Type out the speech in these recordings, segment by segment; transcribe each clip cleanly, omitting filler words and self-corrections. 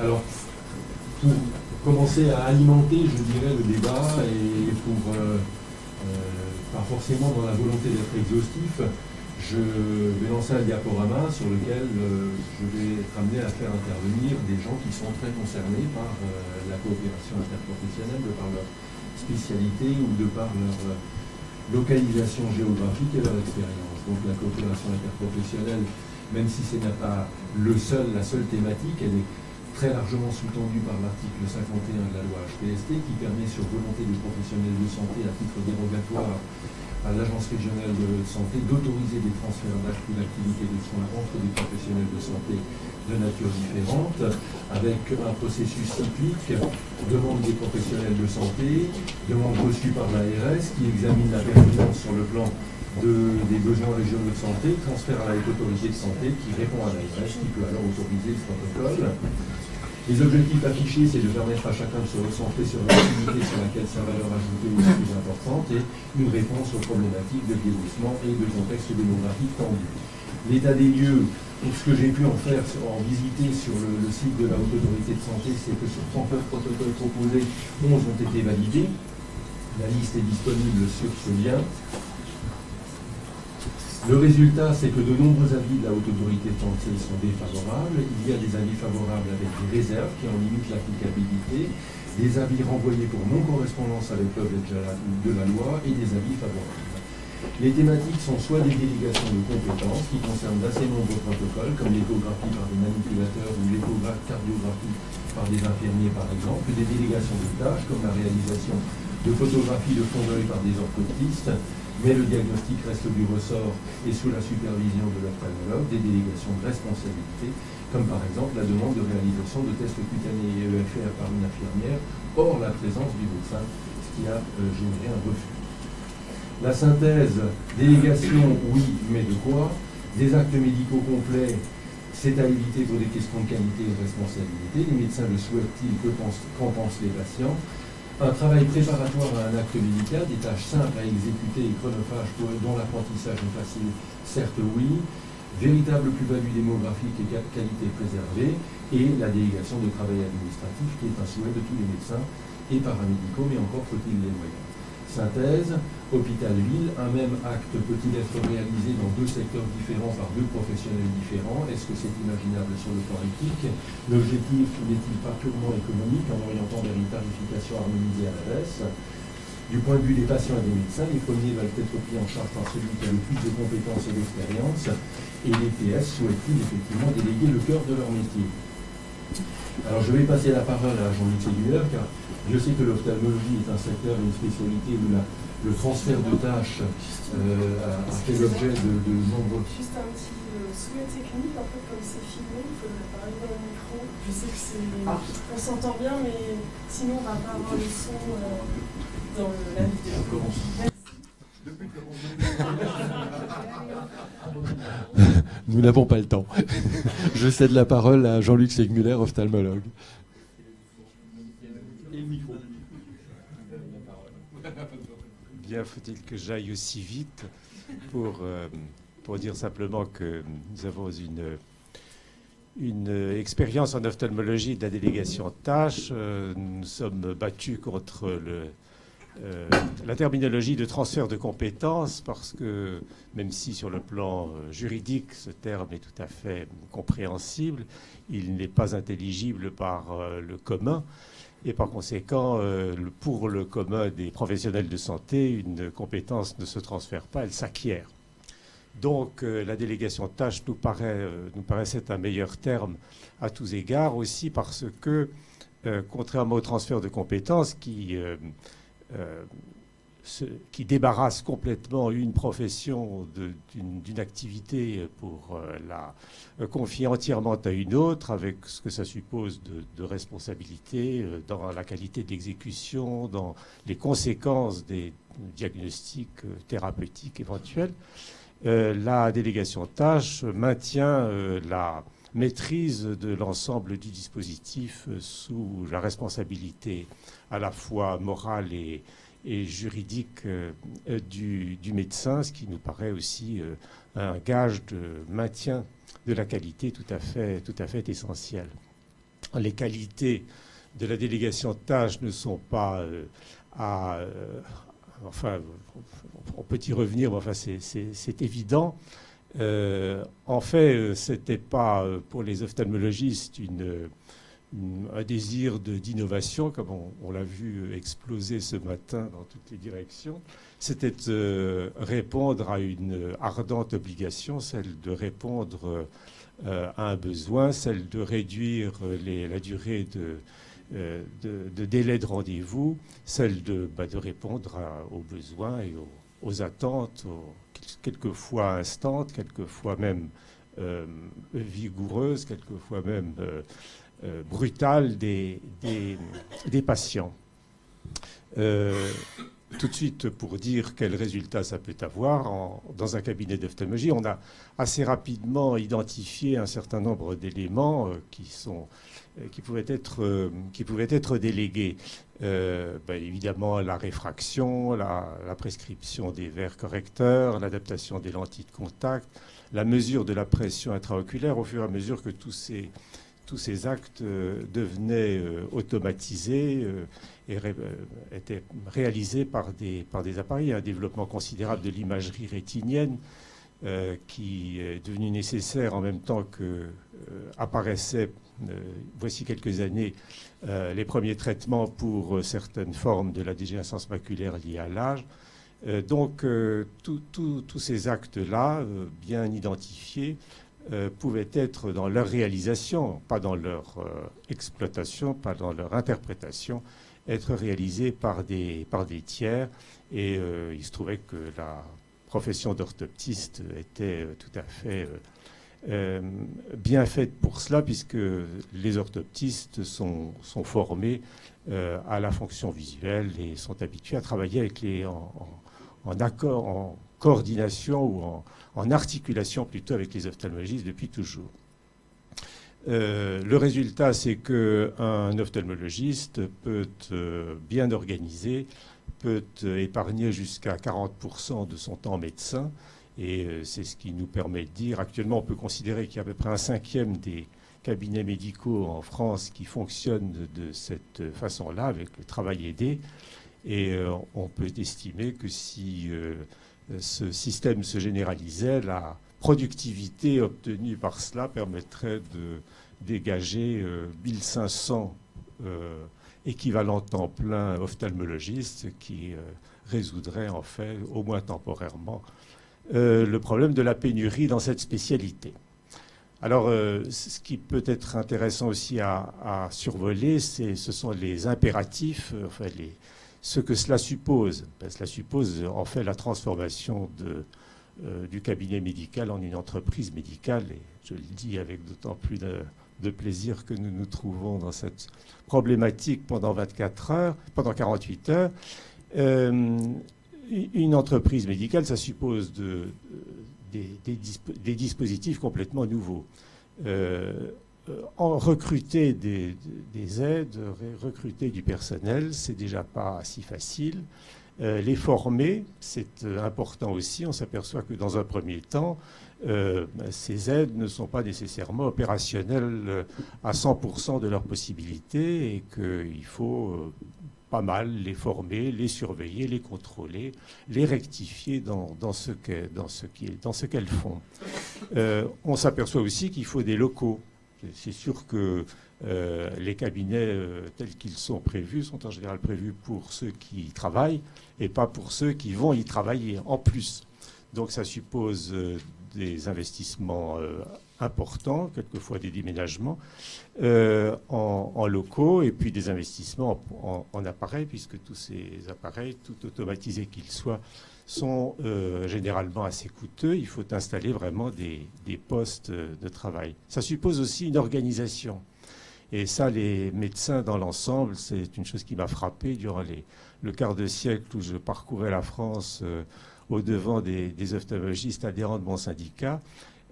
Alors, pour commencer à alimenter, je dirais, le débat et pour pas forcément dans la volonté d'être exhaustif, je vais lancer un diaporama sur lequel je vais être amené à faire intervenir des gens qui sont très concernés par la coopération interprofessionnelle, de par leur spécialité ou de par leur localisation géographique et leur expérience. Donc la coopération interprofessionnelle, même si ce n'est pas la seule thématique, elle est très largement sous-tendu par l'article 51 de la loi HPST qui permet sur volonté des professionnels de santé à titre dérogatoire à l'Agence régionale de santé d'autoriser des transferts d'actes ou d'activités de soins entre des professionnels de santé de nature différente avec un processus cyclique, demande des professionnels de santé, demande reçue par l'ARS qui examine la pertinence sur le plan des besoins régionaux de santé, transfert à la haute autorité de santé qui répond à l'ARS qui peut alors autoriser le protocole. Les objectifs affichés, c'est de permettre à chacun de se recentrer sur l'activité sur laquelle sa valeur ajoutée est la plus importante et une réponse aux problématiques de vieillissement et de contexte démographique tendu. L'état des lieux, pour ce que j'ai pu en faire, en visiter sur le site de la Haute Autorité de Santé, c'est que sur 39 protocoles proposés, 11 ont été validés. La liste est disponible sur ce lien. Le résultat, c'est que de nombreux avis de la Haute Autorité de Santé sont défavorables. Il y a des avis favorables avec des réserves qui en limitent l'applicabilité, des avis renvoyés pour non-correspondance avec l'objet de la loi et des avis favorables. Les thématiques sont soit des délégations de compétences qui concernent d'assez nombreux protocoles, comme l'échographie par des manipulateurs ou l'échocardiographie par des infirmiers par exemple, des délégations de tâches comme la réalisation de photographies de fond d'œil par des orthoptistes, mais le diagnostic reste du ressort et sous la supervision de l'ophtalmologue, des délégations de responsabilité, comme par exemple la demande de réalisation de tests cutanés et EFR par une infirmière, hors la présence du médecin, ce qui a généré un refus. La synthèse, délégation, oui, mais de quoi? Des actes médicaux complets, c'est à éviter pour des questions de qualité et de responsabilité. Les médecins le souhaitent-ils? Qu'en pensent les patients? Un travail préparatoire à un acte médical, des tâches simples à exécuter et chronophages dont l'apprentissage est facile, certes oui. Véritable plus-value démographique et qualité préservée. Et la délégation de travail administratif qui est un souhait de tous les médecins et paramédicaux, mais encore faut-il les moyens. Synthèse, hôpital-ville, un même acte peut-il être réalisé dans deux secteurs différents par deux professionnels différents? Est-ce que c'est imaginable sur le plan éthique? L'objectif n'est-il pas purement économique en orientant vers une tarification harmonisée à la baisse? Du point de vue des patients et des médecins, les premiers veulent être pris en charge par celui qui a le plus de compétences et d'expérience, et les PS souhaitent-ils effectivement déléguer le cœur de leur métier? Alors je vais passer la parole à Jean-Luc Séguler, car je sais que l'ophtalmologie est un secteur, une spécialité où le transfert de tâches a fait l'objet de nombreux... Juste un petit souhait technique, en fait, comme c'est filmé, il faudrait parler dans le micro. Je sais que c'est... On s'entend bien, mais sinon on va pas avoir le son dans la vidéo. On commence. Nous n'avons pas le temps. Je cède la parole à Jean-Luc Segmuller, ophtalmologue. Et le micro. Bien, faut-il que j'aille aussi vite pour dire simplement que nous avons une expérience en ophtalmologie de la délégation de tâches. Nous sommes battus contre la terminologie de transfert de compétences parce que, même si sur le plan juridique ce terme est tout à fait compréhensible, il n'est pas intelligible par le commun. Et par conséquent, pour le commun des professionnels de santé, une compétence ne se transfère pas, elle s'acquiert. Donc la délégation de tâches nous paraissait un meilleur terme à tous égards, aussi parce que, contrairement au transfert de compétences qui débarrasse complètement une profession d'une activité pour la confier entièrement à une autre, avec ce que ça suppose de responsabilité dans la qualité d'exécution, dans les conséquences des diagnostics thérapeutiques éventuels. La délégation de tâches maintient la maîtrise de l'ensemble du dispositif sous la responsabilité à la fois morale et juridique du médecin, ce qui nous paraît aussi un gage de maintien de la qualité tout à fait essentiel. les qualités de la délégation de tâches ne sont pas enfin, on peut y revenir, mais enfin, c'est évident. En fait, ce n'était pas pour les ophtalmologistes un désir d'innovation, comme on l'a vu exploser ce matin dans toutes les directions. C'était répondre à une ardente obligation, celle de répondre à un besoin, celle de réduire la durée de délai de rendez-vous, celle de répondre aux besoins et aux attentes, quelquefois instantes, quelquefois même vigoureuses, quelquefois même brutales des patients. Tout de suite, pour dire quel résultat ça peut avoir, dans un cabinet d'ophtalmologie, on a assez rapidement identifié un certain nombre d'éléments qui pouvaient être délégués. Évidemment, la réfraction, la prescription des verres correcteurs, l'adaptation des lentilles de contact, la mesure de la pression intraoculaire, au fur et à mesure que tous ces actes devenaient automatisés et étaient réalisés par des appareils. Un développement considérable de l'imagerie rétinienne qui est devenu nécessaire en même temps que apparaissaient, voici quelques années, les premiers traitements pour certaines formes de la dégénérescence maculaire liée à l'âge. Donc, tous ces actes-là, bien identifiés, pouvaient être dans leur réalisation, pas dans leur exploitation, pas dans leur interprétation, être réalisés par des tiers. Et il se trouvait que la profession d'orthoptiste était tout à fait bien faite pour cela, puisque les orthoptistes sont formés à la fonction visuelle et sont habitués à travailler avec en accord, en coordination ou en articulation plutôt avec les ophtalmologistes depuis toujours. Le résultat, c'est qu'un ophtalmologiste peut bien organiser, peut épargner jusqu'à 40% de son temps médecin, et c'est ce qui nous permet de dire, actuellement on peut considérer qu'il y a à peu près un cinquième des cabinets médicaux en France qui fonctionnent de cette façon-là, avec le travail aidé, et on peut estimer que si ce système se généralisait, la productivité obtenue par cela permettrait de dégager 1500 équivalents temps plein ophtalmologistes qui résoudraient en fait, au moins temporairement, le problème de la pénurie dans cette spécialité. Alors, ce qui peut être intéressant aussi à survoler, ce sont les impératifs, enfin ce que cela suppose. Cela suppose en fait la transformation du cabinet médical en une entreprise médicale, et je le dis avec d'autant plus de plaisir que nous nous trouvons dans cette problématique pendant 48 heures. Une entreprise médicale, ça suppose des dispositifs complètement nouveaux. Recruter des aides, recruter du personnel, c'est déjà pas si facile. Les former, c'est important aussi. On s'aperçoit que dans un premier temps, ces aides ne sont pas nécessairement opérationnelles à 100% de leurs possibilités et qu'il faut pas mal les former, les surveiller, les contrôler, les rectifier dans ce qu'elles font. On s'aperçoit aussi qu'il faut des locaux. C'est sûr que les cabinets tels qu'ils sont prévus sont en général prévus pour ceux qui y travaillent et pas pour ceux qui vont y travailler en plus. Donc ça suppose des investissements importants, quelquefois des déménagements en locaux, et puis des investissements en appareils, puisque tous ces appareils, tout automatisés qu'ils soient, sont généralement assez coûteux. Il faut installer vraiment des postes de travail. Ça suppose aussi une organisation. Et ça, les médecins dans l'ensemble, c'est une chose qui m'a frappé durant le quart de siècle où je parcourais la France au-devant des ophtalmologistes adhérents de mon syndicat.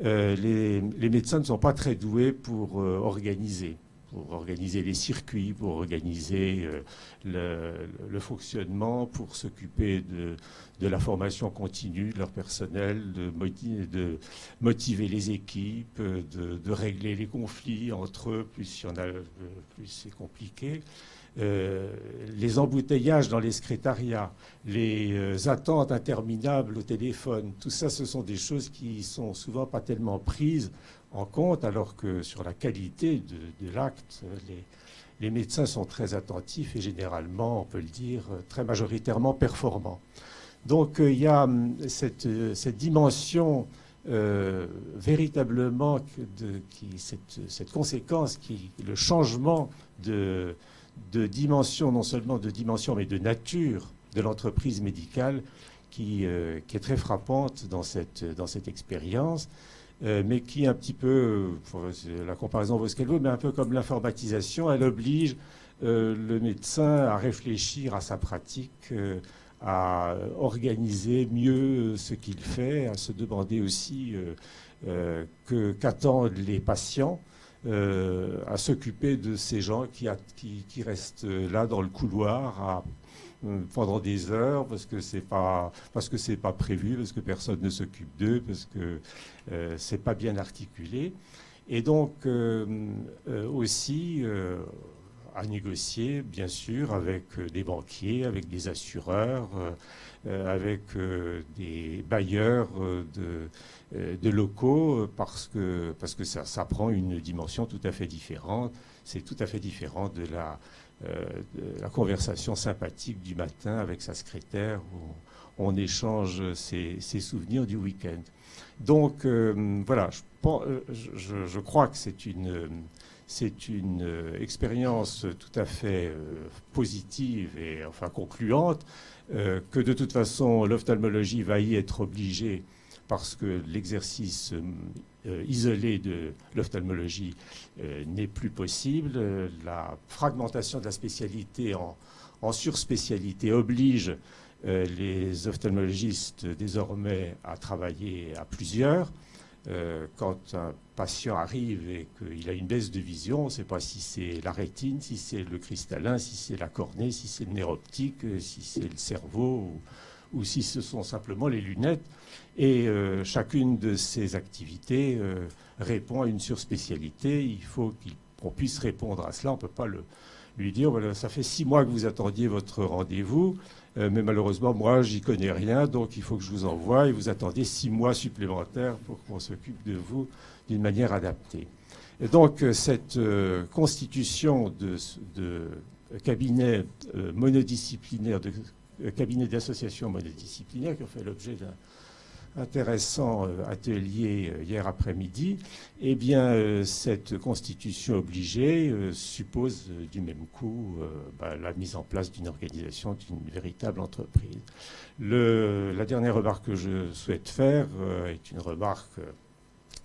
Les médecins ne sont pas très doués pour organiser. pour organiser les circuits, pour organiser le fonctionnement, pour s'occuper de la formation continue de leur personnel, de motiver les équipes, de régler les conflits entre eux, plus il y en a, plus c'est compliqué. Les embouteillages dans les secrétariats, les attentes interminables au téléphone, tout ça, ce sont des choses qui sont souvent pas tellement prises en compte, alors que sur la qualité de l'acte, les médecins sont très attentifs et généralement, on peut le dire, très majoritairement performants. Donc il y a cette dimension véritablement, cette conséquence, le changement de dimension, non seulement de dimension, mais de nature de l'entreprise médicale qui est très frappante dans cette expérience, mais qui un petit peu, la comparaison vaut ce qu'elle vaut, mais un peu comme l'informatisation, elle oblige le médecin à réfléchir à sa pratique, à organiser mieux ce qu'il fait, à se demander aussi qu'attendent les patients, à s'occuper de ces gens qui restent là dans le couloir pendant des heures parce que c'est pas prévu, parce que personne ne s'occupe d'eux, parce que c'est pas bien articulé, et donc aussi à négocier bien sûr avec des banquiers, avec des assureurs, avec des bailleurs de locaux, parce que ça prend une dimension tout à fait différente. C'est tout à fait différent de la conversation sympathique du matin avec sa secrétaire où on échange ses souvenirs du week-end. Donc voilà, je crois que c'est une expérience tout à fait positive et enfin concluante, que de toute façon l'ophtalmologie va y être obligée parce que l'exercice isolé de l'ophtalmologie n'est plus possible. La fragmentation de la spécialité en surspécialité oblige les ophtalmologistes désormais à travailler à plusieurs. Quand un patient arrive et qu'il a une baisse de vision, on ne sait pas si c'est la rétine, si c'est le cristallin, si c'est la cornée, si c'est le nerf optique, si c'est le cerveau ou si ce sont simplement les lunettes. Et chacune de ces activités répond à une surspécialité. Il faut qu'on puisse répondre à cela. On ne peut pas lui dire, voilà, ça fait 6 mois que vous attendiez votre rendez-vous, mais malheureusement, moi, j'y connais rien, donc il faut que je vous envoie et vous attendez 6 mois supplémentaires pour qu'on s'occupe de vous d'une manière adaptée. Et donc, cette constitution de cabinets monodisciplinaires, de cabinets d'associations monodisciplinaires qui ont fait l'objet d'un intéressant atelier hier après-midi, eh bien, cette constitution obligée suppose du même coup la mise en place d'une organisation, d'une véritable entreprise. La dernière remarque que je souhaite faire est une remarque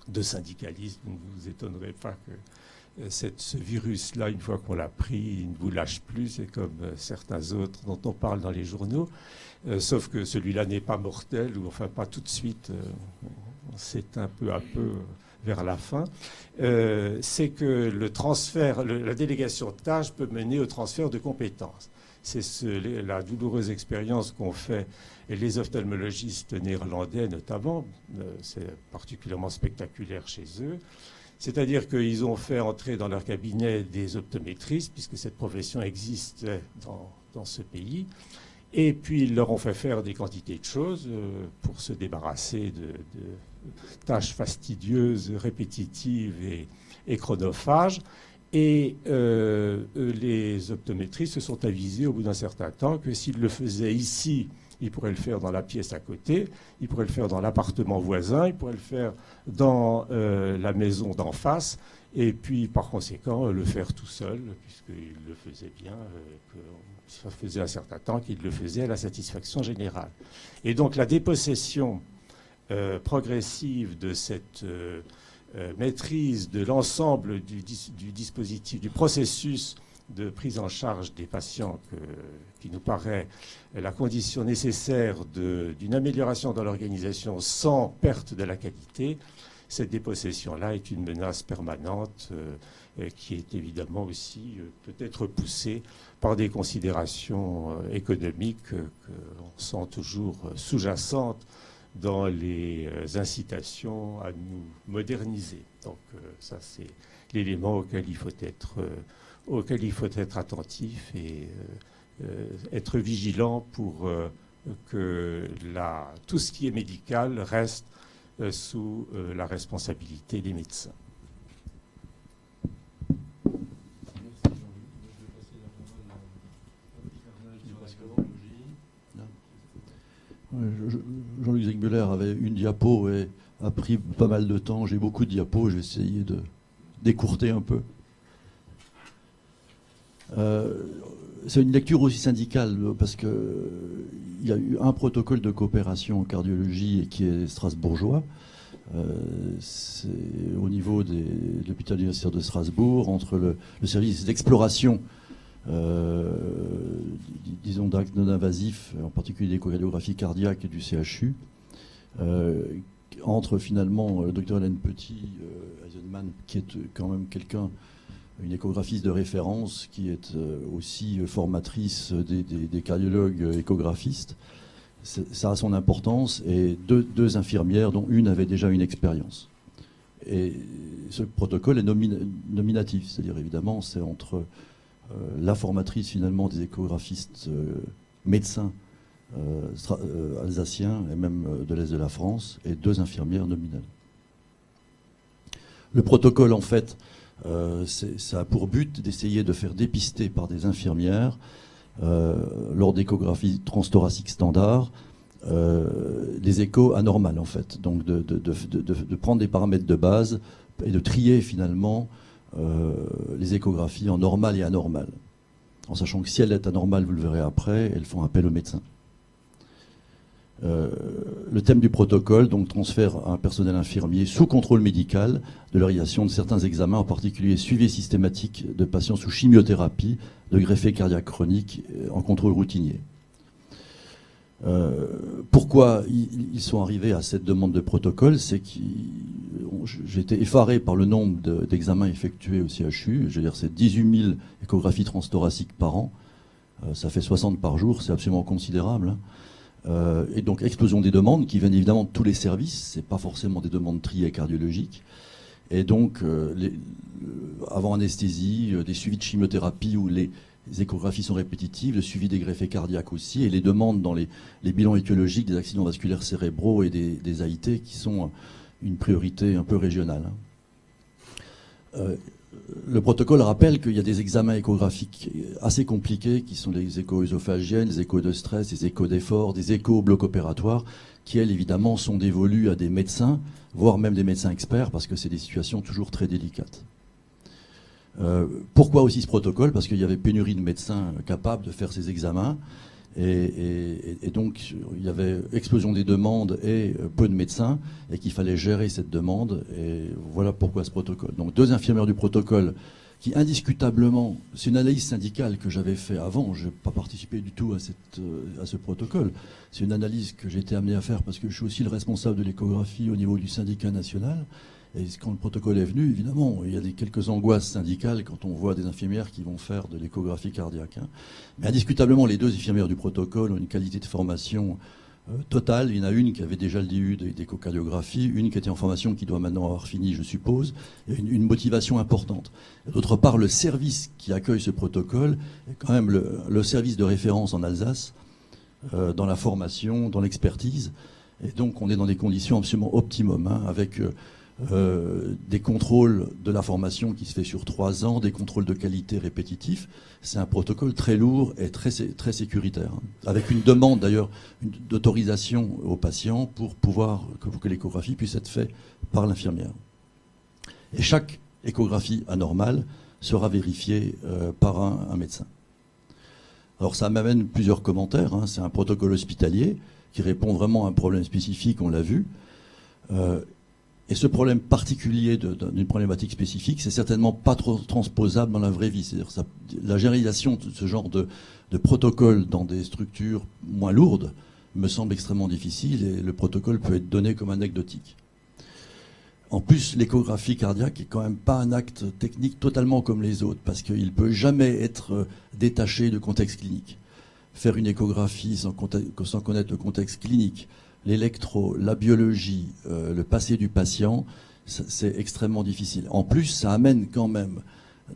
de syndicalisme. Vous ne vous étonnerez pas que ce virus-là, une fois qu'on l'a pris, il ne vous lâche plus. C'est comme certains autres dont on parle dans les journaux. Sauf que celui-là n'est pas mortel, ou enfin pas tout de suite, c'est un peu à peu vers la fin. C'est que le transfert, la délégation de tâches peut mener au transfert de compétences. C'est la douloureuse expérience qu'ont fait les ophtalmologistes néerlandais notamment. C'est particulièrement spectaculaire chez eux. C'est-à-dire qu'ils ont fait entrer dans leur cabinet des optométristes, puisque cette profession existait dans ce pays. Et puis, ils leur ont fait faire des quantités de choses pour se débarrasser de tâches fastidieuses, répétitives et chronophages. Et les optométristes se sont avisés au bout d'un certain temps que s'ils le faisaient ici, ils pourraient le faire dans la pièce à côté, ils pourraient le faire dans l'appartement voisin, ils pourraient le faire dans la maison d'en face, et puis par conséquent le faire tout seul, puisqu'ils le faisaient bien, ça faisait un certain temps qu'ils le faisaient à la satisfaction générale. Et donc la dépossession progressive de cette maîtrise de l'ensemble du dispositif, du processus de prise en charge des patients qui nous paraît la condition nécessaire d'une amélioration dans l'organisation sans perte de la qualité, cette dépossession-là est une menace permanente qui est évidemment aussi peut-être poussée par des considérations économiques qu'on sent toujours sous-jacentes dans les incitations à nous moderniser. Donc ça, c'est l'élément auquel il faut être attentif et être vigilant pour que tout ce qui est médical reste sous la responsabilité des médecins. Jean-Luc Segmuller avait une diapo et a pris pas mal de temps. J'ai beaucoup de diapos, j'ai essayé de d'écourter un peu. C'est une lecture aussi syndicale parce qu'il y a eu un protocole de coopération en cardiologie et qui est strasbourgeois. C'est au niveau de l'hôpital universitaire de Strasbourg, entre le service d'exploration disons d'actes non invasifs, en particulier d'échocardiographie cardiaque et du CHU, entre finalement le docteur Hélène Petit, Eisenman, qui est quand même une échographiste de référence, qui est aussi formatrice des cardiologues échographistes. Ça a son importance, et deux infirmières, dont une avait déjà une expérience. Et ce protocole est nominatif, c'est-à-dire évidemment c'est entre la formatrice finalement des échographistes médecins alsaciens et même de l'Est de la France et deux infirmières nominales. Le protocole en fait ça a pour but d'essayer de faire dépister par des infirmières lors d'échographies transthoraciques standards des échos anormales en fait, donc de prendre des paramètres de base et de trier finalement les échographies en normales et anormales, en sachant que si elle est anormale, vous le verrez après, elles font appel au médecin. Le thème du protocole, donc transfert à un personnel infirmier sous contrôle médical de la réalisation de certains examens, en particulier suivi systématique de patients sous chimiothérapie, de greffés cardiaques chroniques en contrôle routinier. Pourquoi ils sont arrivés à cette demande de protocole? C'est que j'ai été effaré par le nombre d'examens effectués au CHU. Je veux dire, c'est 18 000 échographies transthoraciques par an. Ça fait 60 par jour, c'est absolument considérable. Et donc, explosion des demandes qui viennent évidemment de tous les services. C'est pas forcément des demandes triées cardiologiques. Et donc, avant anesthésie, des suivis de chimiothérapie où les échographies sont répétitives, le suivi des greffés cardiaques aussi, et les demandes dans les bilans étiologiques des accidents vasculaires cérébraux et des AIT qui sont une priorité un peu régionale. Le protocole rappelle qu'il y a des examens échographiques assez compliqués qui sont les échos œsophagiennes, les échos de stress, les échos d'effort, des échos au bloc opératoire qui, elles, évidemment, sont dévolus à des médecins, voire même des médecins experts, parce que c'est des situations toujours très délicates. Pourquoi aussi ce protocole? Parce qu'il y avait pénurie de médecins capables de faire ces examens. Et donc, il y avait explosion des demandes et peu de médecins, et qu'il fallait gérer cette demande. Et voilà pourquoi ce protocole. Donc, deux infirmières du protocole qui, indiscutablement, c'est une analyse syndicale que j'avais fait avant. Je n'ai pas participé du tout à ce protocole. C'est une analyse que j'ai été amené à faire parce que je suis aussi le responsable de l'échographie au niveau du syndicat national. Et quand le protocole est venu, évidemment, il y a quelques angoisses syndicales quand on voit des infirmières qui vont faire de l'échographie cardiaque. Mais indiscutablement, les deux infirmières du protocole ont une qualité de formation totale. Il y en a une qui avait déjà le DU d'échocardiographie, une qui était en formation, qui doit maintenant avoir fini, je suppose, et une motivation importante. D'autre part, le service qui accueille ce protocole est quand même le service de référence en Alsace, dans la formation, dans l'expertise. Et donc, on est dans des conditions absolument optimum, avec des contrôles de la formation qui se fait sur 3 ans, des contrôles de qualité répétitifs. C'est un protocole très lourd et très sécuritaire, avec une demande d'ailleurs d'autorisation aux patients pour que l'échographie puisse être faite par l'infirmière. Et chaque échographie anormale sera vérifiée par un médecin. Alors ça m'amène plusieurs commentaires. C'est un protocole hospitalier qui répond vraiment à un problème spécifique, on l'a vu. Et ce problème particulier d'une problématique spécifique, c'est certainement pas trop transposable dans la vraie vie. C'est-à-dire la généralisation de ce genre de protocole dans des structures moins lourdes me semble extrêmement difficile et le protocole peut être donné comme anecdotique. En plus, l'échographie cardiaque est quand même pas un acte technique totalement comme les autres, parce qu'il peut jamais être détaché de contexte clinique. Faire une échographie sans connaître le contexte clinique, l'électro, la biologie, le passé du patient, c'est extrêmement difficile. En plus, ça amène quand même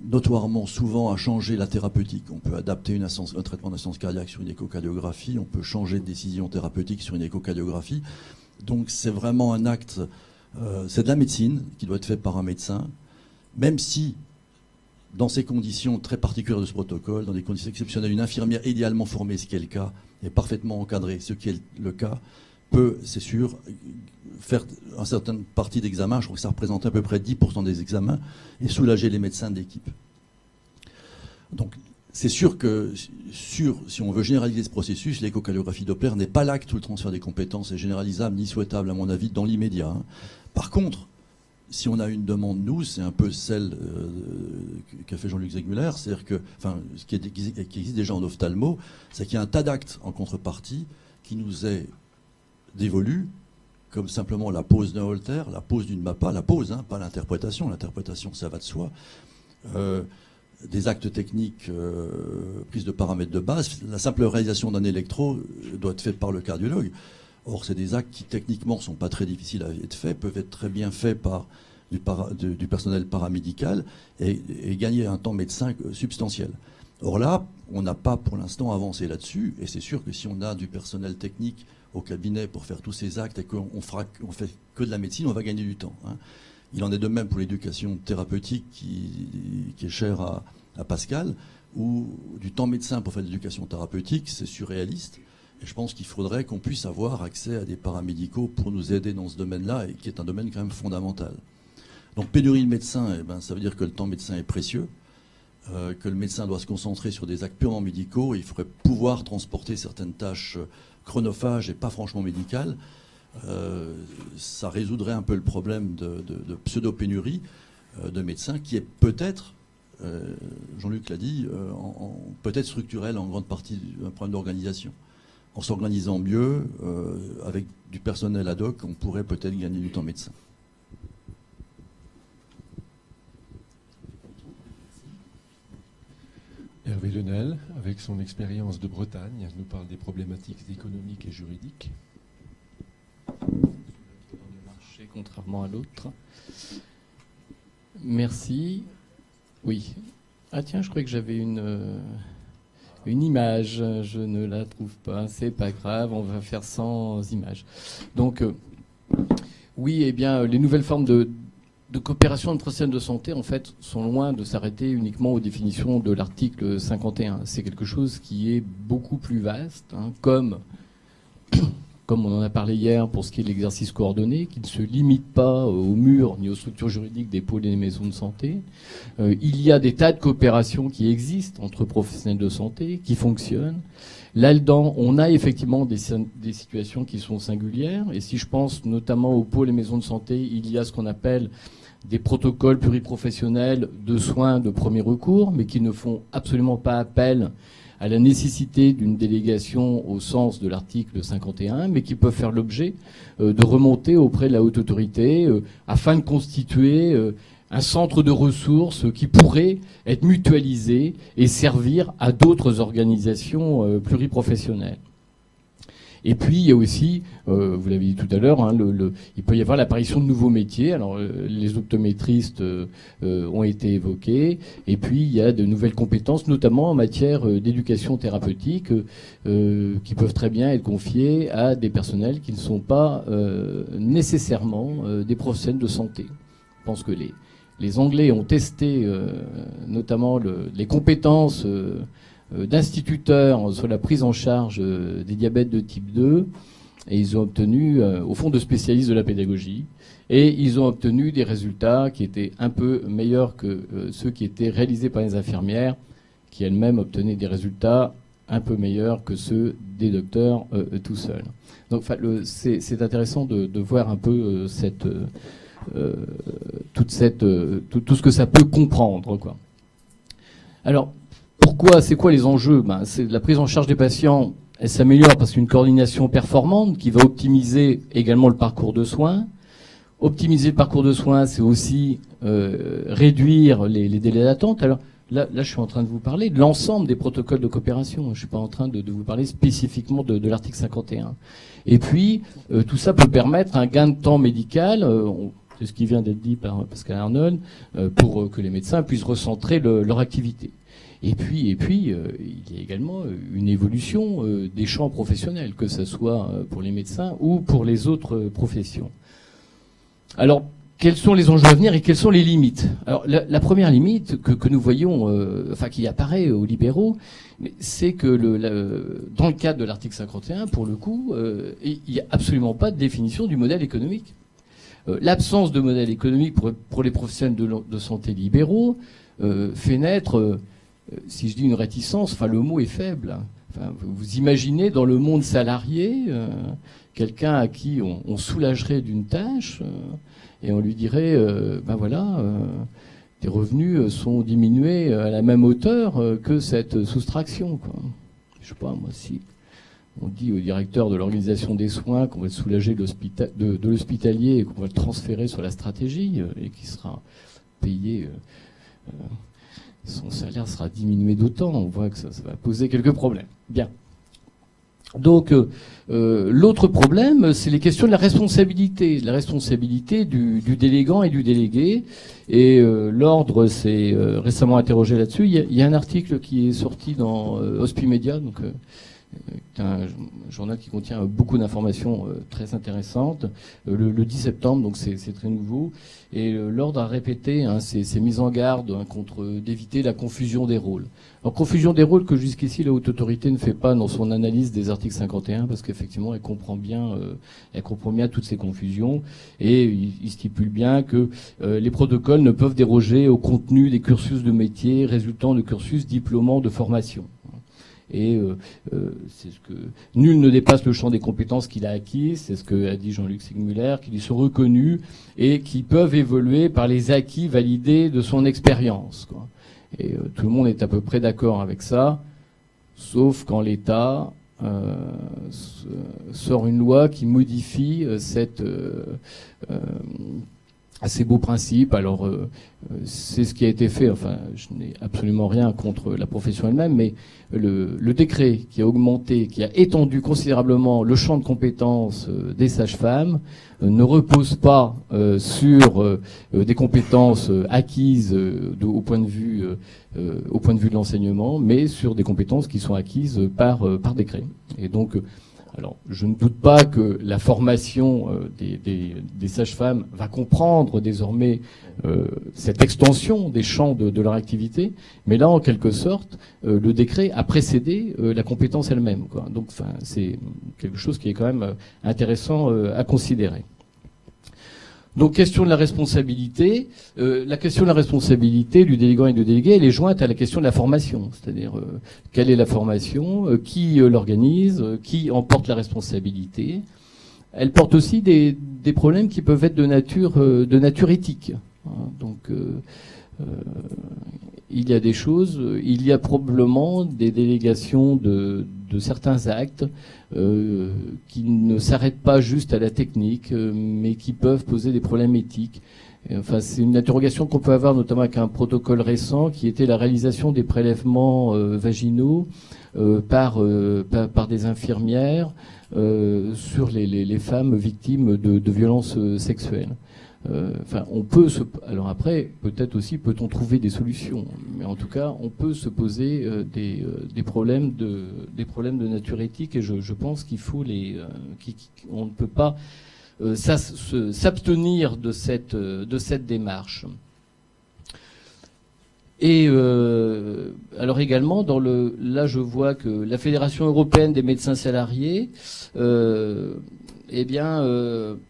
notoirement souvent à changer la thérapeutique. On peut adapter un traitement d'insuffisance cardiaque sur une échocardiographie, on peut changer de décision thérapeutique sur une échocardiographie. Donc c'est vraiment un acte, c'est de la médecine qui doit être fait par un médecin, même si dans ces conditions très particulières de ce protocole, dans des conditions exceptionnelles, une infirmière idéalement formée, ce qui est le cas, et parfaitement encadrée, ce qui est le cas, peut, c'est sûr, faire une certaine partie d'examen, je crois que ça représente à peu près 10% des examens, et soulager les médecins d'équipe. Donc, c'est sûr que, si on veut généraliser ce processus, l'échocardiographie Doppler n'est pas l'acte où le transfert des compétences est généralisable ni souhaitable, à mon avis, dans l'immédiat. Hein. Par contre, si on a une demande, nous, c'est un peu celle qu'a fait Jean-Luc Zegmuller, c'est-à-dire que, enfin, ce qui existe déjà en ophtalmo, c'est qu'il y a un tas d'actes en contrepartie qui nous est dévolu, comme simplement la pose d'un holter, la pose d'une MAPA, la pose, hein, pas l'interprétation. L'interprétation, ça va de soi. Des actes techniques, prise de paramètres de base. La simple réalisation d'un électro doit être faite par le cardiologue. Or, c'est des actes qui, techniquement, ne sont pas très difficiles à être faits, peuvent être très bien faits par du personnel paramédical et gagner un temps médecin substantiel. Or là, on n'a pas pour l'instant avancé là-dessus, et c'est sûr que si on a du personnel technique au cabinet pour faire tous ces actes et qu'on fait que de la médecine, on va gagner du temps. Hein. Il en est de même pour l'éducation thérapeutique qui est chère à Pascal, où du temps médecin pour faire de l'éducation thérapeutique, c'est surréaliste. Et je pense qu'il faudrait qu'on puisse avoir accès à des paramédicaux pour nous aider dans ce domaine-là, et qui est un domaine quand même fondamental. Donc pénurie de médecins, eh ben, ça veut dire que le temps médecin est précieux, que le médecin doit se concentrer sur des actes purement médicaux, et il faudrait pouvoir transporter certaines tâches chronophages et pas franchement médicales. Ça résoudrait un peu le problème de pseudo-pénurie de médecins, qui est peut-être, Jean-Luc l'a dit, peut-être structurel en grande partie d'un problème d'organisation. En s'organisant mieux, avec du personnel ad hoc, on pourrait peut-être gagner du temps médecin. Hervé Lenel, avec son expérience de Bretagne, nous parle des problématiques économiques et juridiques. Marché, contrairement à l'autre. Merci. Oui. Ah tiens, je croyais que j'avais une image. Je ne la trouve pas. C'est pas grave, on va faire sans image. Donc, oui, eh bien, les nouvelles formes de coopération entre professionnels de santé, en fait, sont loin de s'arrêter uniquement aux définitions de l'article 51. C'est quelque chose qui est beaucoup plus vaste, hein, comme on en a parlé hier pour ce qui est de l'exercice coordonné, qui ne se limite pas aux murs ni aux structures juridiques des pôles et des maisons de santé. Il y a des tas de coopérations qui existent entre professionnels de santé, qui fonctionnent. Là-dedans, on a effectivement des situations qui sont singulières. Et si je pense notamment aux pôles et maisons de santé, il y a ce qu'on appelle des protocoles pluriprofessionnels de soins de premier recours, mais qui ne font absolument pas appel à la nécessité d'une délégation au sens de l'article 51, mais qui peuvent faire l'objet de remonter auprès de la haute autorité afin de constituer un centre de ressources qui pourrait être mutualisé et servir à d'autres organisations pluriprofessionnelles. Et puis, il y a aussi, vous l'avez dit tout à l'heure, hein, il peut y avoir l'apparition de nouveaux métiers. Alors, les optométristes ont été évoqués. Et puis, il y a de nouvelles compétences, notamment en matière d'éducation thérapeutique, qui peuvent très bien être confiées à des personnels qui ne sont pas nécessairement des professionnels de santé. Je pense que les Anglais ont testé notamment les compétences d'instituteurs sur la prise en charge des diabètes de type 2, et ils ont obtenu, au fond, de spécialistes de la pédagogie, et ils ont obtenu des résultats qui étaient un peu meilleurs que ceux qui étaient réalisés par les infirmières, qui elles-mêmes obtenaient des résultats un peu meilleurs que ceux des docteurs tout seuls. Donc c'est intéressant de voir un peu tout ce que ça peut comprendre, quoi. Alors, c'est quoi les enjeux ? C'est la prise en charge des patients, elle s'améliore parce qu'une coordination performante qui va optimiser également le parcours de soins. optimiser le parcours de soins, c'est aussi réduire les délais d'attente. Alors là, je suis en train de vous parler de l'ensemble des protocoles de coopération. Je ne suis pas en train de vous parler spécifiquement de l'article 51. Et puis, tout ça peut permettre un gain de temps médical. C'est ce qui vient d'être dit par Pascal Arnold, pour que les médecins puissent recentrer leur activité. Et puis, il y a également une évolution des champs professionnels, que ce soit pour les médecins ou pour les autres professions. Alors, quels sont les enjeux à venir et quelles sont les limites? Alors, la première limite que nous voyons, qui apparaît aux libéraux, c'est que dans le cadre de l'article 51, pour le coup, il n'y a absolument pas de définition du modèle économique. L'absence de modèle économique pour les professionnels de santé libéraux fait naître, si je dis une réticence, le mot est faible. Vous imaginez dans le monde salarié quelqu'un à qui on soulagerait d'une tâche et on lui dirait tes revenus sont diminués à la même hauteur que cette soustraction, quoi. Je sais pas, moi, si on dit au directeur de l'organisation des soins qu'on va le soulager de l'hospitalier et qu'on va le transférer sur la stratégie et qu'il sera payé, son salaire sera diminué d'autant, on voit que ça va poser quelques problèmes. Bien. Donc, l'autre problème, c'est les questions de la responsabilité du délégant et du délégué. Et l'ordre s'est récemment interrogé là-dessus. Il y a un article qui est sorti dans Hospimedia, donc un journal qui contient beaucoup d'informations très intéressantes, le 10 septembre, donc c'est très nouveau. Et l'ordre a répété ces mises en garde contre d'éviter la confusion des rôles. Alors, confusion des rôles que jusqu'ici la haute autorité ne fait pas dans son analyse des articles 51, parce qu'effectivement elle comprend bien toutes ces confusions, et il stipule bien que les protocoles ne peuvent déroger au contenu des cursus de métier résultant de cursus diplômants de formation. Et c'est ce que nul ne dépasse le champ des compétences qu'il a acquises, c'est ce que a dit Jean-Luc Segmuller, qu'ils sont reconnus et qui peuvent évoluer par les acquis validés de son expérience, quoi. Et tout le monde est à peu près d'accord avec ça, sauf quand l'État sort une loi qui modifie ces beaux principes. Alors, c'est ce qui a été fait. Enfin, je n'ai absolument rien contre la profession elle-même, mais le décret qui a augmenté, qui a étendu considérablement le champ de compétences des sages-femmes ne repose pas sur des compétences acquises au point de vue de l'enseignement, mais sur des compétences qui sont acquises par décret. Et donc, alors, je ne doute pas que la formation des sages-femmes va comprendre désormais cette extension des champs de leur activité, mais là, en quelque sorte, le décret a précédé la compétence elle-même, quoi. Donc, c'est quelque chose qui est quand même intéressant à considérer. Donc, question de la responsabilité. La question de la responsabilité du délégant et du délégué, elle est jointe à la question de la formation. C'est-à-dire, quelle est la formation, qui l'organise, qui en porte la responsabilité. Elle porte aussi des problèmes qui peuvent être de nature éthique. Donc, il y a des choses, il y a probablement des délégations de certains actes qui ne s'arrêtent pas juste à la technique, mais qui peuvent poser des problèmes éthiques. Enfin, c'est une interrogation qu'on peut avoir notamment avec un protocole récent qui était la réalisation des prélèvements vaginaux par des infirmières sur les femmes victimes de violences sexuelles. Alors après, peut-être aussi peut-on trouver des solutions, mais en tout cas, on peut se poser des problèmes de nature éthique, et je pense qu'il faut on ne peut pas s'abstenir de cette démarche. Et alors également, là je vois que la Fédération européenne des médecins salariés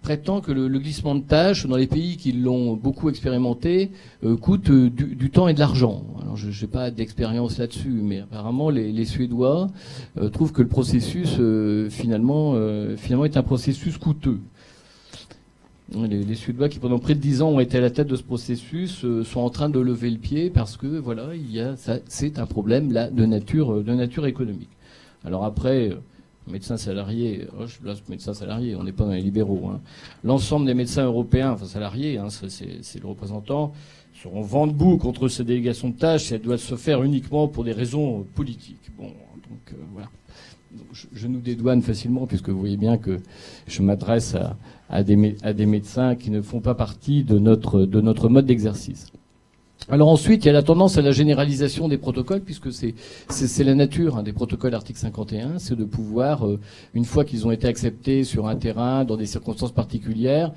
prétend que le glissement de tâches dans les pays qui l'ont beaucoup expérimenté coûte du temps et de l'argent. Alors je n'ai pas d'expérience là-dessus, mais apparemment les Suédois trouvent que le processus finalement est un processus coûteux. Les Suédois qui pendant près de 10 ans ont été à la tête de ce processus sont en train de lever le pied parce que c'est un problème là de nature économique. Alors après, médecins salariés, médecins salariés, on n'est pas dans les libéraux, hein. L'ensemble des médecins européens, enfin salariés, hein, c'est le représentant, seront vent debout contre ces délégations de tâches si elles doivent se faire uniquement pour des raisons politiques. Bon, donc voilà. Donc, je nous dédouane facilement, puisque vous voyez bien que je m'adresse à des médecins qui ne font pas partie de notre mode d'exercice. Alors ensuite, il y a la tendance à la généralisation des protocoles, puisque c'est la nature, hein, des protocoles article 51, c'est de pouvoir, une fois qu'ils ont été acceptés sur un terrain, dans des circonstances particulières,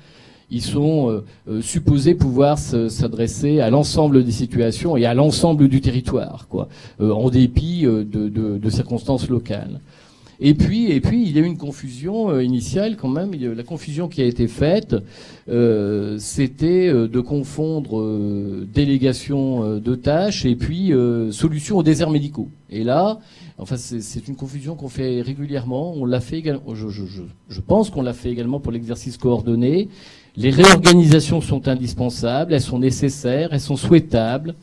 ils sont supposés pouvoir s'adresser à l'ensemble des situations et à l'ensemble du territoire, quoi, en dépit de circonstances locales. Et puis, il y a eu une confusion initiale quand même. La confusion qui a été faite, c'était de confondre délégation de tâches et puis solution aux déserts médicaux. Et là, enfin, c'est une confusion qu'on fait régulièrement. On l'a fait également. Je pense qu'on l'a fait également pour l'exercice coordonné. Les réorganisations sont indispensables, elles sont nécessaires, elles sont souhaitables.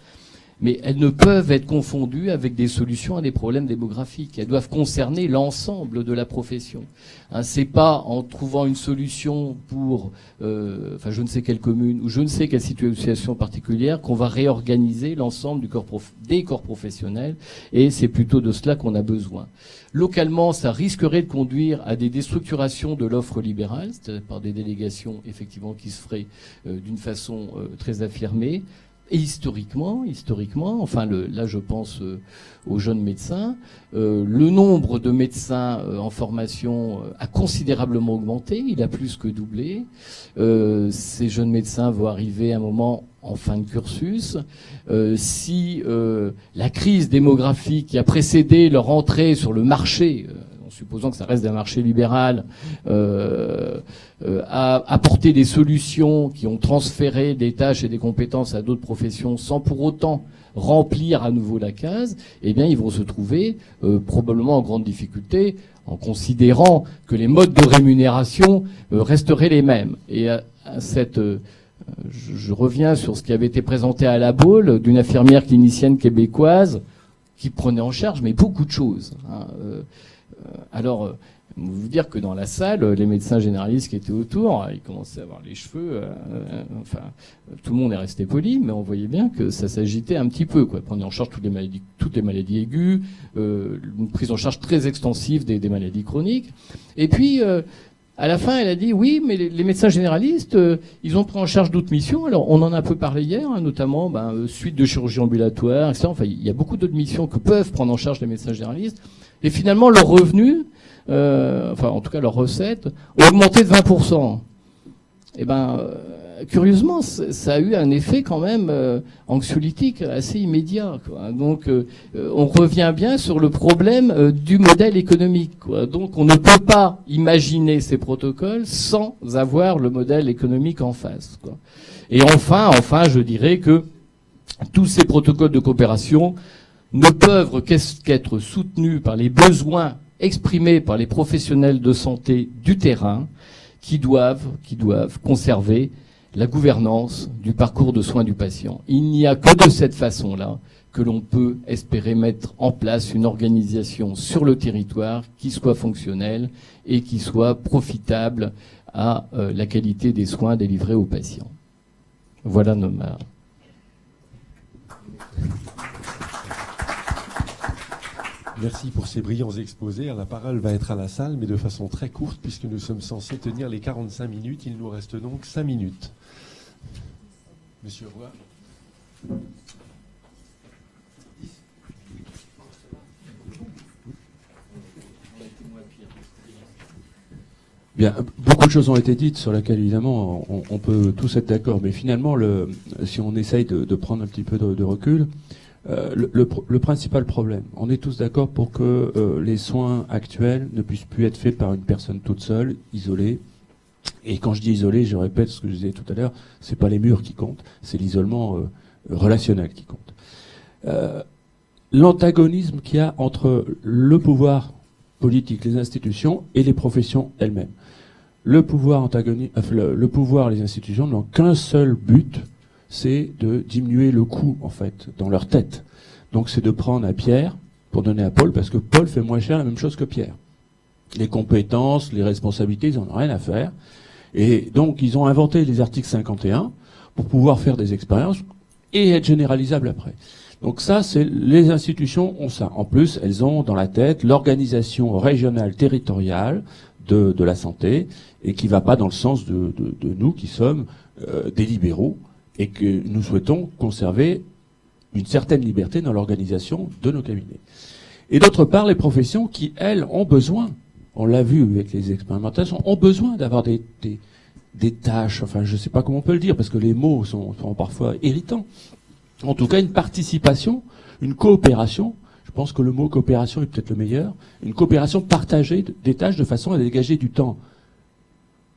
Mais elles ne peuvent être confondues avec des solutions à des problèmes démographiques. Elles doivent concerner l'ensemble de la profession. Hein, c'est pas en trouvant une solution pour, je ne sais quelle commune ou je ne sais quelle situation particulière qu'on va réorganiser l'ensemble des corps professionnels. Et c'est plutôt de cela qu'on a besoin. Localement, ça risquerait de conduire à des déstructurations de l'offre libérale, c'est-à-dire par des délégations effectivement qui se feraient d'une façon très affirmée. Et historiquement, enfin là je pense aux jeunes médecins, le nombre de médecins en formation a considérablement augmenté, il a plus que doublé. Ces jeunes médecins vont arriver à un moment en fin de cursus. Si la crise démographique qui a précédé leur entrée sur le marché, en supposant que ça reste un marché libéral, a apporté des solutions qui ont transféré des tâches et des compétences à d'autres professions sans pour autant remplir à nouveau la case, eh bien ils vont se trouver probablement en grande difficulté en considérant que les modes de rémunération resteraient les mêmes. Et je reviens sur ce qui avait été présenté à la Baule d'une infirmière clinicienne québécoise qui prenait en charge mais beaucoup de choses, hein. Alors, vous dire que dans la salle, les médecins généralistes qui étaient autour, ils commençaient à avoir les cheveux. Tout le monde est resté poli, mais on voyait bien que ça s'agitait un petit peu, quoi. Prendre en charge toutes les maladies aiguës, une prise en charge très extensive des maladies chroniques. Et puis, à la fin, elle a dit oui, mais les médecins généralistes, ils ont pris en charge d'autres missions. Alors, on en a un peu parlé hier, hein, notamment suite de chirurgie ambulatoire, etc. Enfin, il y a beaucoup d'autres missions que peuvent prendre en charge les médecins généralistes. Et finalement, leurs revenus, en tout cas leurs recettes, ont augmenté de 20%. Et curieusement, ça a eu un effet quand même anxiolytique assez immédiat, quoi. Donc, on revient bien sur le problème du modèle économique, quoi. Donc, on ne peut pas imaginer ces protocoles sans avoir le modèle économique en face, quoi. Et enfin, je dirais que tous ces protocoles de coopération ne peuvent qu'être soutenus par les besoins exprimés par les professionnels de santé du terrain qui doivent conserver la gouvernance du parcours de soins du patient. Il n'y a que de cette façon-là que l'on peut espérer mettre en place une organisation sur le territoire qui soit fonctionnelle et qui soit profitable à la qualité des soins délivrés aux patients. Voilà ma... Merci pour ces brillants exposés. La parole va être à la salle, mais de façon très courte, puisque nous sommes censés tenir les 45 minutes. Il nous reste donc 5 minutes. Monsieur Roy. Bien, beaucoup de choses ont été dites sur lesquelles, évidemment, on peut tous être d'accord. Mais finalement, si on essaye de prendre un petit peu de recul, le principal problème, on est tous d'accord pour que les soins actuels ne puissent plus être faits par une personne toute seule, isolée. Et quand je dis isolée, je répète ce que je disais tout à l'heure, c'est pas les murs qui comptent, c'est l'isolement relationnel qui compte. L'antagonisme qu'il y a entre le pouvoir politique, les institutions et les professions elles-mêmes. Le pouvoir et les institutions n'ont qu'un seul but, c'est de diminuer le coût, en fait, dans leur tête. Donc c'est de prendre à Pierre pour donner à Paul, parce que Paul fait moins cher la même chose que Pierre. Les compétences, les responsabilités, ils n'en ont rien à faire. Et donc, ils ont inventé les articles 51 pour pouvoir faire des expériences et être généralisables après. Donc ça, c'est les institutions ont ça. En plus, elles ont dans la tête l'organisation régionale territoriale de la santé et qui va pas dans le sens de nous qui sommes des libéraux et que nous souhaitons conserver une certaine liberté dans l'organisation de nos cabinets. Et d'autre part, les professions qui, elles, ont besoin, on l'a vu avec les expérimentations, ont besoin d'avoir des tâches, enfin je ne sais pas comment on peut le dire, parce que les mots sont parfois irritants. En tout cas, une participation, une coopération, je pense que le mot coopération est peut-être le meilleur, une coopération partagée des tâches de façon à dégager du temps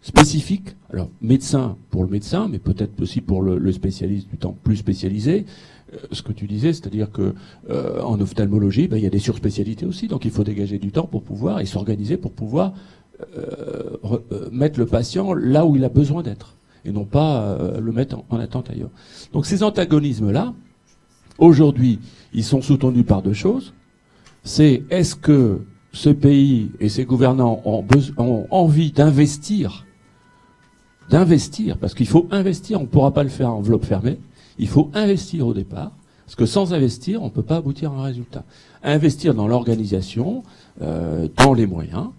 spécifique. Alors, médecin pour le médecin, mais peut-être aussi pour le spécialiste du temps plus spécialisé. Ce que tu disais, c'est-à-dire que en ophtalmologie, il y a des surspécialités aussi, donc il faut dégager du temps pour pouvoir et s'organiser pour pouvoir mettre le patient là où il a besoin d'être et non pas le mettre en attente ailleurs. Donc ces antagonismes-là, aujourd'hui, ils sont sous-tendus par deux choses. C'est est-ce que ce pays et ses gouvernants ont envie d'investir, parce qu'il faut investir, on ne pourra pas le faire en enveloppe fermée, il faut investir au départ, parce que sans investir, on ne peut pas aboutir à un résultat. Investir dans l'organisation, dans les moyens,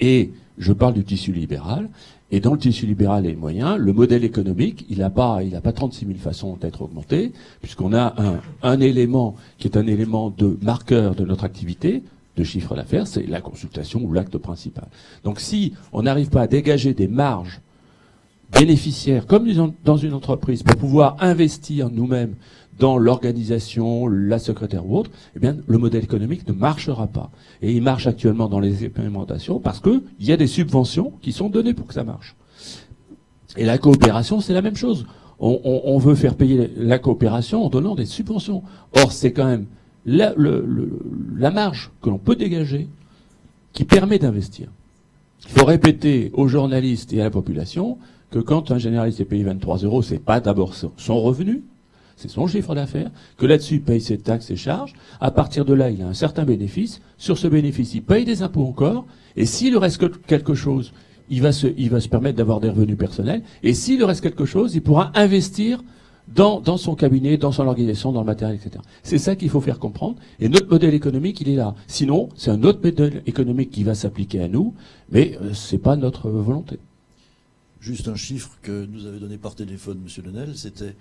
et je parle du tissu libéral, et dans le tissu libéral et les moyens, le modèle économique, il n'a pas 36 000 façons d'être augmenté, puisqu'on a un élément qui est un élément de marqueur de notre activité, de chiffre d'affaires, c'est la consultation ou l'acte principal. Donc si on n'arrive pas à dégager des marges bénéficiaires, comme dans une entreprise, pour pouvoir investir nous-mêmes dans l'organisation, la secrétaire ou autre, eh bien, le modèle économique ne marchera pas. Et il marche actuellement dans les expérimentations parce que il y a des subventions qui sont données pour que ça marche. Et la coopération, c'est la même chose. On veut faire payer la coopération en donnant des subventions. Or, c'est quand même la marge que l'on peut dégager qui permet d'investir. Il faut répéter aux journalistes et à la population que quand un généraliste est payé 23 €, c'est pas d'abord son revenu, c'est son chiffre d'affaires, que là-dessus il paye ses taxes, ses charges. À partir de là, il a un certain bénéfice. Sur ce bénéfice, il paye des impôts encore. Et s'il lui reste quelque chose, il va se permettre d'avoir des revenus personnels. Et s'il lui reste quelque chose, il pourra investir dans son cabinet, dans son organisation, dans le matériel, etc. C'est ça qu'il faut faire comprendre. Et notre modèle économique, il est là. Sinon, c'est un autre modèle économique qui va s'appliquer à nous, mais c'est pas notre volonté. Juste un chiffre que nous avait donné par téléphone M. Lenel, c'était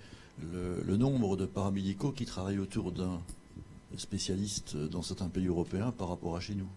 le nombre de paramédicaux qui travaillent autour d'un spécialiste dans certains pays européens par rapport à chez nous.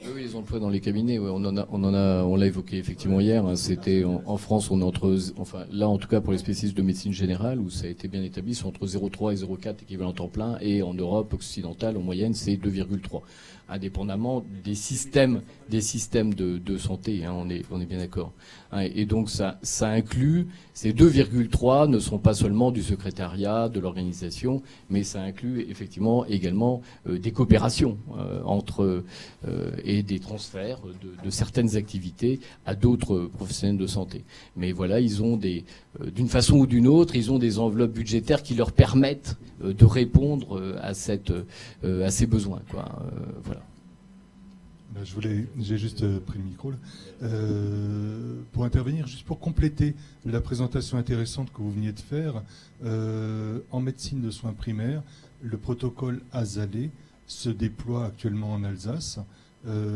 Oui, les emplois dans les cabinets, oui, on l'a évoqué effectivement hier. Hein, c'était en France, on est là en tout cas pour les spécialistes de médecine générale où ça a été bien établi, c'est entre 0,3 et 0,4 équivalent temps plein, et en Europe occidentale en moyenne c'est 2,3, indépendamment des systèmes de santé. Hein, on est bien d'accord. Hein, et donc ça inclut ces 2,3 ne sont pas seulement du secrétariat, de l'organisation, mais ça inclut effectivement également des coopérations entre et des transferts de certaines activités à d'autres professionnels de santé. Mais voilà, ils ont d'une façon ou d'une autre, ils ont des enveloppes budgétaires qui leur permettent de répondre à ces besoins, quoi. Voilà. J'ai juste pris le micro là, pour intervenir, juste pour compléter la présentation intéressante que vous veniez de faire. En médecine de soins primaires, le protocole AZALE se déploie actuellement en Alsace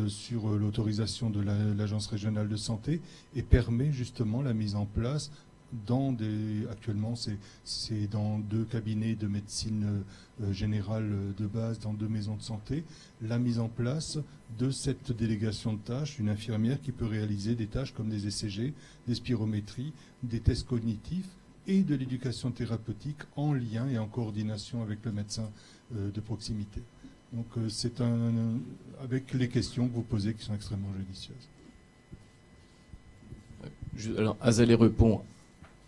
sur l'autorisation de l'Agence régionale de santé et permet justement la mise en place actuellement c'est dans 2 cabinets de médecine générale de base, dans 2 maisons de santé, la mise en place de cette délégation de tâches, une infirmière qui peut réaliser des tâches comme des ECG, des spirométries, des tests cognitifs et de l'éducation thérapeutique en lien et en coordination avec le médecin de proximité. Donc c'est avec les questions que vous posez qui sont extrêmement judicieuses. Alors AZALE répond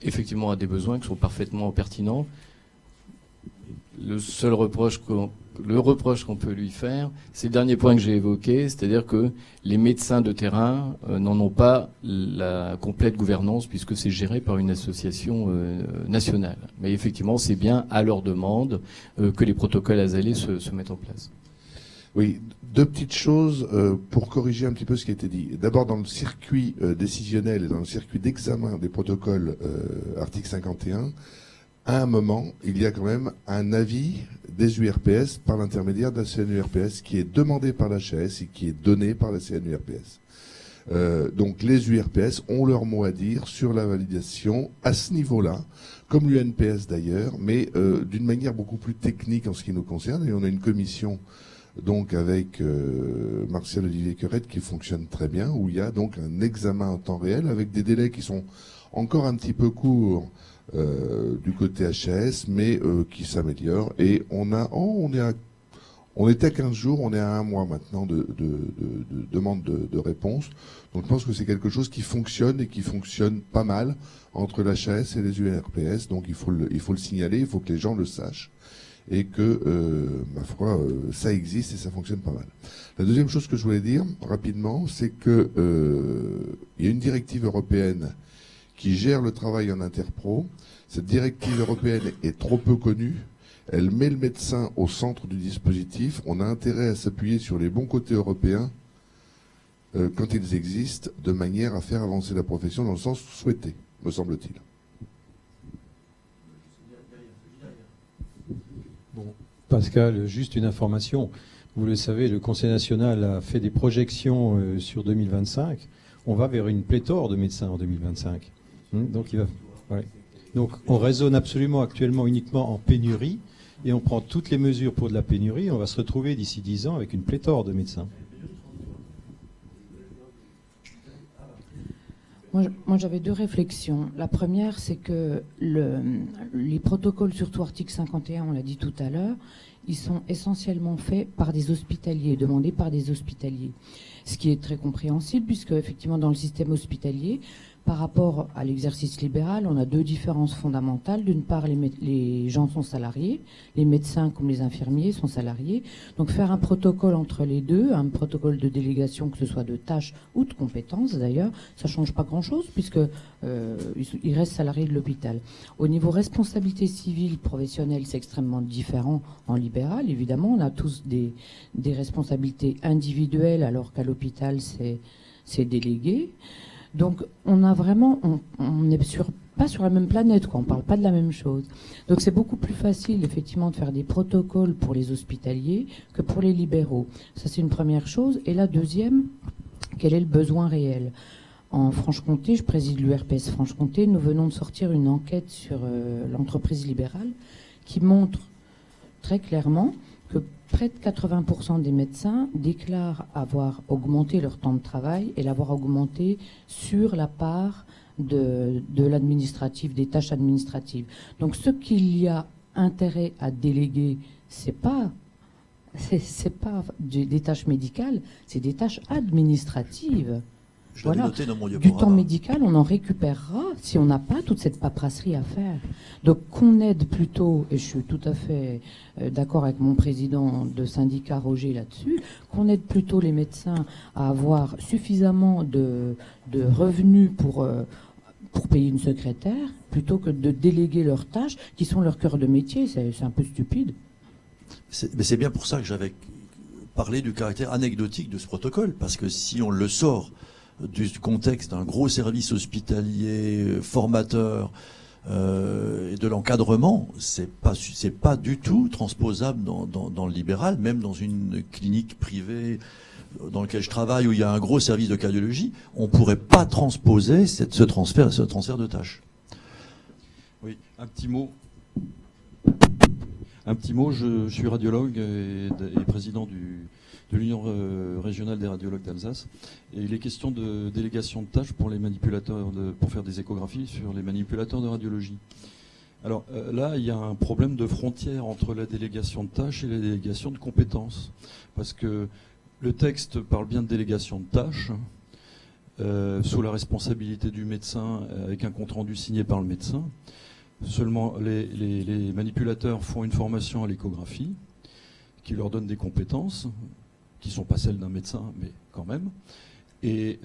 effectivement à des besoins qui sont parfaitement pertinents. Le reproche qu'on peut lui faire, c'est le dernier point que j'ai évoqué, c'est-à-dire que les médecins de terrain n'en ont pas la complète gouvernance puisque c'est géré par une association nationale. Mais effectivement, c'est bien à leur demande que les protocoles AZALE se mettent en place. Oui, deux petites choses pour corriger un petit peu ce qui a été dit. D'abord, dans le circuit décisionnel et dans le circuit d'examen des protocoles article 51, à un moment, il y a quand même un avis des URPS par l'intermédiaire de la CNURPS qui est demandé par la HAS et qui est donné par la CNURPS. Donc les URPS ont leur mot à dire sur la validation à ce niveau-là, comme l'UNPS d'ailleurs, mais d'une manière beaucoup plus technique en ce qui nous concerne. Et on a une commission donc avec Martial Olivier Querette qui fonctionne très bien, où il y a donc un examen en temps réel avec des délais qui sont encore un petit peu courts du côté HAS, mais qui s'améliorent. Et on était à 15 jours, on est à 1 mois maintenant de demande de réponse. Donc je pense que c'est quelque chose qui fonctionne et qui fonctionne pas mal entre la HAS et les URPS. Donc il faut le signaler, il faut que les gens le sachent. Et que, ma foi, ça existe et ça fonctionne pas mal. La deuxième chose que je voulais dire, rapidement, c'est que il y a une directive européenne qui gère le travail en interpro. Cette directive européenne est trop peu connue. Elle met le médecin au centre du dispositif. On a intérêt à s'appuyer sur les bons côtés européens quand ils existent, de manière à faire avancer la profession dans le sens souhaité, me semble-t-il. Bon, Pascal, juste une information. Vous le savez, le Conseil national a fait des projections sur 2025. On va vers une pléthore de médecins en 2025. Donc, donc, on raisonne absolument actuellement uniquement en pénurie et on prend toutes les mesures pour de la pénurie. On va se retrouver d'ici 10 ans avec une pléthore de médecins. Moi, j'avais deux réflexions. La première, c'est que les protocoles, surtout article 51, on l'a dit tout à l'heure, ils sont essentiellement faits par des hospitaliers, demandés par des hospitaliers. Ce qui est très compréhensible, puisque effectivement, dans le système hospitalier, par rapport à l'exercice libéral, on a deux différences fondamentales. D'une part, les gens sont salariés, les médecins comme les infirmiers sont salariés. Donc faire un protocole entre les deux, un protocole de délégation, que ce soit de tâches ou de compétences d'ailleurs, ça change pas grand-chose puisque ils restent salariés de l'hôpital. Au niveau responsabilité civile, professionnelle, c'est extrêmement différent en libéral. Évidemment, on a tous des responsabilités individuelles alors qu'à l'hôpital, c'est délégué. Donc, on a vraiment, on n'est pas sur la même planète, quoi. On parle pas de la même chose. Donc, c'est beaucoup plus facile, effectivement, de faire des protocoles pour les hospitaliers que pour les libéraux. Ça, c'est une première chose. Et la deuxième, quel est le besoin réel ? En Franche-Comté, je préside l'URPS Franche-Comté, nous venons de sortir une enquête sur l'entreprise libérale qui montre très clairement que près de 80% des médecins déclarent avoir augmenté leur temps de travail et l'avoir augmenté sur la part de l'administratif, des tâches administratives. Donc ce qu'il y a intérêt à déléguer, c'est pas des tâches médicales, c'est des tâches administratives. Voilà. Du temps médical, on en récupérera si on n'a pas toute cette paperasserie à faire. Donc qu'on aide plutôt, et je suis tout à fait d'accord avec mon président de syndicat Roger là-dessus, qu'on aide plutôt les médecins à avoir suffisamment de revenus pour payer une secrétaire, plutôt que de déléguer leurs tâches qui sont leur cœur de métier. C'est un peu stupide. Mais c'est bien pour ça que j'avais parlé du caractère anecdotique de ce protocole, parce que si on le sort du contexte d'un gros service hospitalier formateur et de l'encadrement, c'est pas du tout transposable dans le libéral, même dans une clinique privée dans laquelle je travaille où il y a un gros service de cardiologie, on pourrait pas transposer ce transfert de tâches. Oui, un petit mot. Je suis radiologue et président de l'Union régionale des radiologues d'Alsace. Et il est question de délégation de tâches pour les manipulateurs, pour faire des échographies sur les manipulateurs de radiologie. Alors là, il y a un problème de frontière entre la délégation de tâches et la délégation de compétences. Parce que le texte parle bien de délégation de tâches, sous la responsabilité du médecin, avec un compte-rendu signé par le médecin. Seulement, les manipulateurs font une formation à l'échographie qui leur donne des compétences qui ne sont pas celles d'un médecin, mais quand même. Et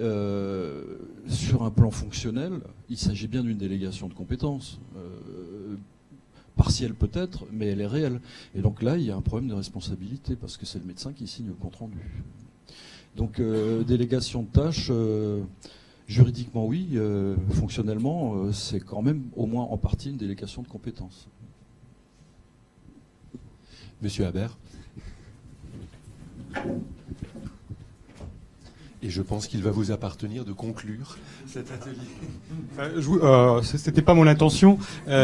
sur un plan fonctionnel, il s'agit bien d'une délégation de compétences. partielle peut-être, mais elle est réelle. Et donc là, il y a un problème de responsabilité, parce que c'est le médecin qui signe le compte-rendu. Donc, délégation de tâches, juridiquement oui, fonctionnellement, c'est quand même au moins en partie une délégation de compétences. Monsieur Habert. Et je pense qu'il va vous appartenir de conclure cet atelier. C'était pas mon intention.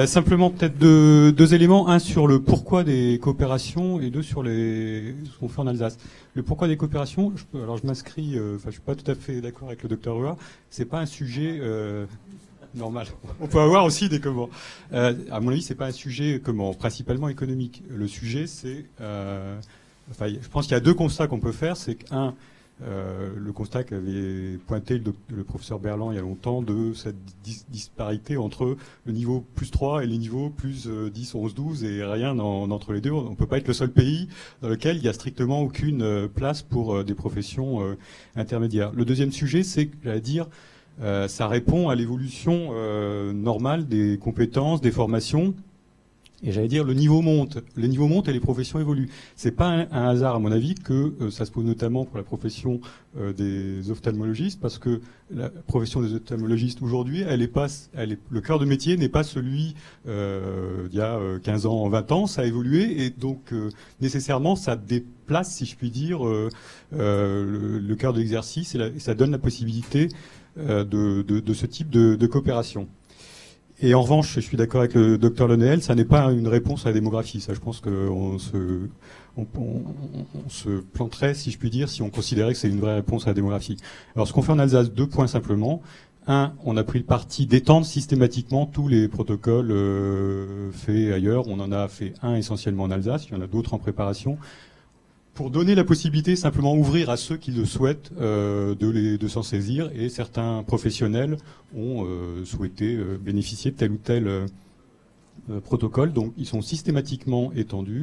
Simplement peut-être deux éléments. Un sur le pourquoi des coopérations et deux sur ce qu'on fait en Alsace. Le pourquoi des coopérations, je m'inscris, je suis pas tout à fait d'accord avec le docteur Hua. C'est pas un sujet normal. On peut avoir aussi des comment. À mon avis, c'est pas un sujet principalement économique. Le sujet, c'est, je pense qu'il y a deux constats qu'on peut faire. C'est qu'un, le constat qu'avait pointé le professeur Berland il y a longtemps de cette disparité entre le niveau plus 3 et les niveaux plus 10, 11, 12 et rien entre les deux. On ne peut pas être le seul pays dans lequel il n'y a strictement aucune place pour des professions intermédiaires. Le deuxième sujet, c'est, j'allais dire, ça répond à l'évolution normale des compétences, des formations. Et j'allais dire, le niveau monte et les professions évoluent. C'est pas un hasard, à mon avis, que ça se pose notamment pour la profession des ophtalmologistes, parce que la profession des ophtalmologistes aujourd'hui, le cœur de métier n'est pas celui il y a 15 ans, 20 ans, ça a évolué, et donc nécessairement ça déplace, si je puis dire, le cœur de l'exercice, et ça donne la possibilité de ce type de coopération. Et en revanche, je suis d'accord avec le docteur Lenel, ça n'est pas une réponse à la démographie. Ça, je pense qu'on se planterait, si je puis dire, si on considérait que c'est une vraie réponse à la démographie. Alors, ce qu'on fait en Alsace, 2 points simplement. Un, on a pris le parti d'étendre systématiquement tous les protocoles faits ailleurs. On en a fait un essentiellement en Alsace, il y en a d'autres en préparation, pour donner la possibilité, simplement ouvrir à ceux qui le souhaitent de s'en saisir, et certains professionnels ont souhaité bénéficier de tel ou tel protocole, donc ils sont systématiquement étendus.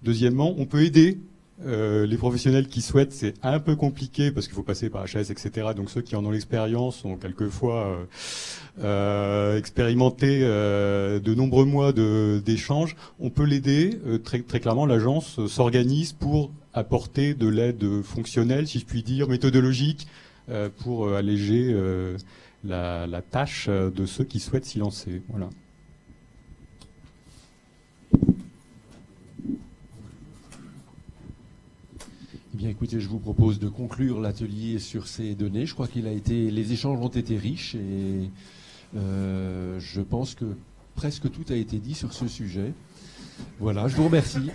Deuxièmement, on peut aider les professionnels qui souhaitent, c'est un peu compliqué parce qu'il faut passer par HS, etc. Donc ceux qui en ont l'expérience ont quelquefois expérimenté de nombreux mois d'échanges. On peut l'aider, très clairement l'agence s'organise pour apporter de l'aide fonctionnelle, si je puis dire, méthodologique, pour alléger la tâche de ceux qui souhaitent s'y lancer. Voilà. Eh bien, écoutez, je vous propose de conclure l'atelier sur ces données. Je crois les échanges ont été riches, et je pense que presque tout a été dit sur ce sujet. Voilà, je vous remercie.